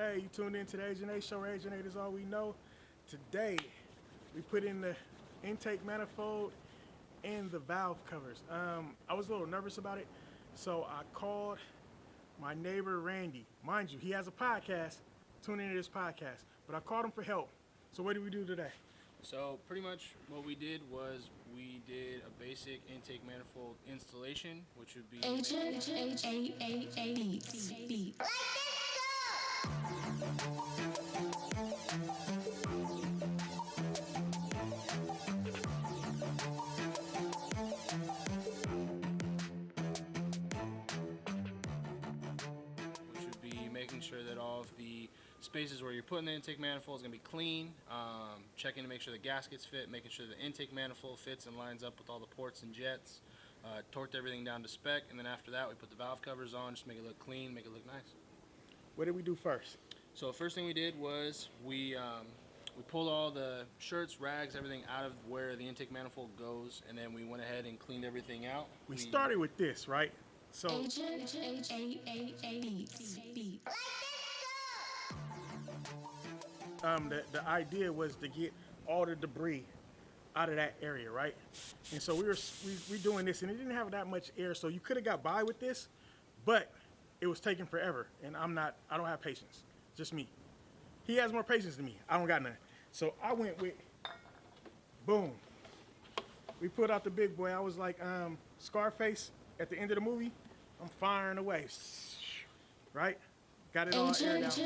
Hey, you tuned in to the Agent A Show. Agent 8 is all we know. Today, we put in the intake manifold and the valve covers. I was a little nervous about it, so I called my neighbor Randy. Mind you, he has a podcast. Tune into this podcast, but I called him for help. So what did we do today? So pretty much what we did was we did a basic intake manifold installation, which would be Beat. making sure that all of the spaces where you're putting the intake manifold is going to be clean, checking to make sure the gaskets fit, making sure the intake manifold fits and lines up with all the ports and jets, torqued everything down to spec, and then after that we put the valve covers on, just make it look clean, make it look nice. What did we do first? So the first thing we did was we pulled all the shirts, rags, everything out of where the intake manifold goes, and then we went ahead and cleaned everything out. We started with this, right? So the idea was to get all the debris out of that area, right? And so we doing this, and it didn't have that much air, so you could have got by with this, but it was taking forever, and I don't have patience. Just me. He has more patience than me. I don't got none. So I went with, boom. We put out the big boy. I was like Scarface at the end of the movie. I'm firing away. Right? Got it all aired out.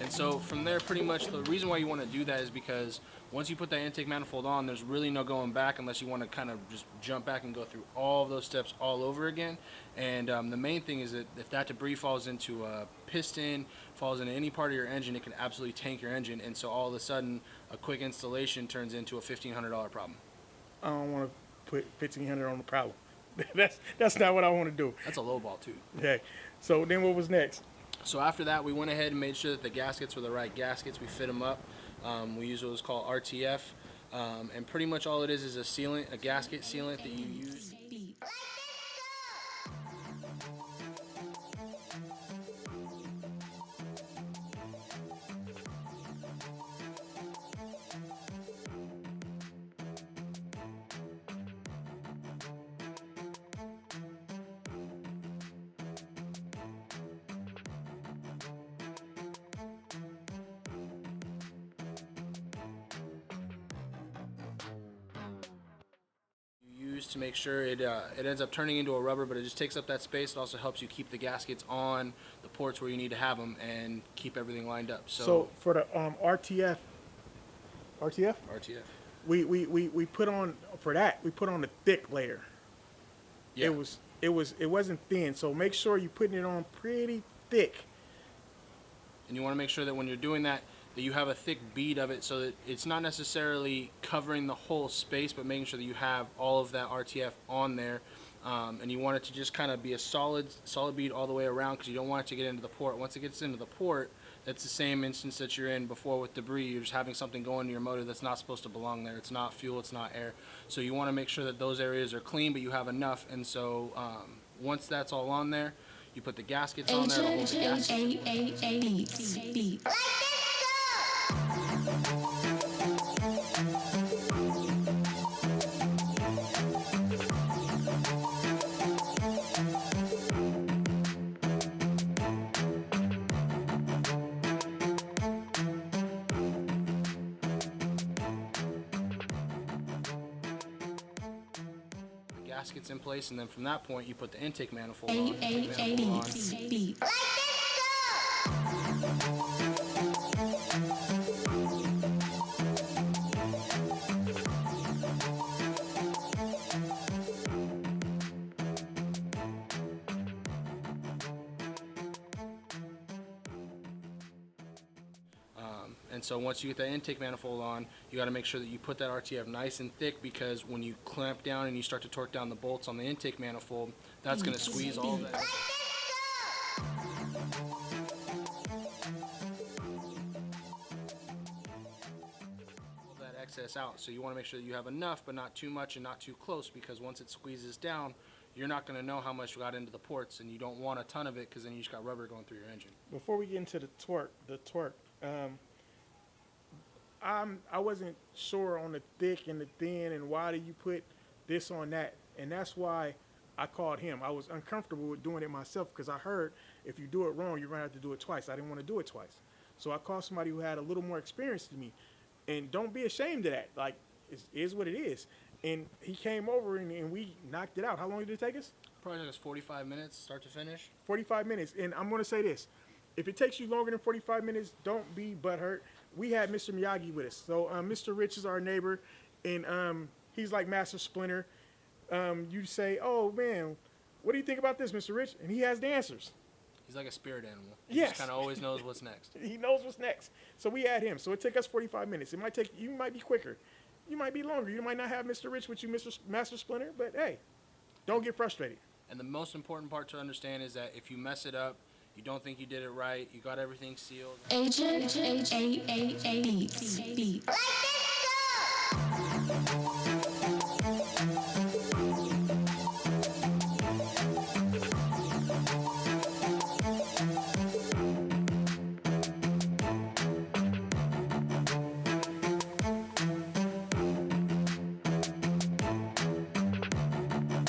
And so from there, pretty much the reason why you want to do that is because once you put that intake manifold on, there's really no going back unless you want to kind of just jump back and go through all of those steps all over again. And the main thing is that if that debris falls into a piston, falls into any part of your engine, it can absolutely tank your engine. And so all of a sudden, a quick installation turns into a $1,500 problem. I don't want to put $1,500 on the problem. That's not what I want to do. That's a low ball too. Okay. So then what was next? So after that, we went ahead and made sure that the gaskets were the right gaskets. We fit them up. We use what was called RTF, and pretty much all it is a sealant, a gasket sealant that you use. To make sure it ends up turning into a rubber, but it just takes up that space. It also helps you keep the gaskets on the ports where you need to have them and keep everything lined up. So for the RTF, we put on for that. We put on a thick layer. Yeah. It wasn't thin. So make sure you're putting it on pretty thick. And you want to make sure that when you're doing that, that you have a thick bead of it so that it's not necessarily covering the whole space, but making sure that you have all of that RTF on there. And you want it to just kind of be a solid bead all the way around because you don't want it to get into the port. Once it gets into the port, that's the same instance that you're in before with debris. You're just having something go into your motor that's not supposed to belong there. It's not fuel, it's not air. So you want to make sure that those areas are clean, but you have enough. And so once that's all on there, you put the gaskets on there to hold the gaskets. Gaskets in place, and then from that point you put the intake manifold on. And so once you get that intake manifold on, you got to make sure that you put that RTF nice and thick, because when you clamp down and you start to torque down the bolts on the intake manifold, that's going to squeeze all of that. excess out. So you want to make sure that you have enough, but not too much and not too close, because once it squeezes down, you're not going to know how much got into the ports, and you don't want a ton of it because then you just got rubber going through your engine. Before we get into the torque, I wasn't sure on the thick and the thin and why do you put this on that, and that's why I called him. I was uncomfortable with doing it myself because I heard if you do it wrong, you're gonna have to do it twice. I didn't want to do it twice, so I called somebody who had a little more experience than me, and don't be ashamed of that. Like, it is what it is. And he came over and we knocked it out. How long did it take us? Probably took us 45 minutes, start to finish. 45 minutes. And I'm going to say this. If it takes you longer than 45 minutes, don't be butthurt. We had Mr. Miyagi with us. So Mr. Rich is our neighbor, and he's like Master Splinter. You say, oh, man, what do you think about this, Mr. Rich? And he has the answers. He's like a spirit animal. He Yes. just kind of always knows what's next. He knows what's next. So we had him. So it took us 45 minutes. It might take you might be quicker. You might be longer. You might not have Mr. Rich with you, Mr. Master Splinter, but hey, don't get frustrated. And the most important part to understand is that if you mess it up, you don't think you did it right, you got everything sealed. Agent Beats. Like this, go!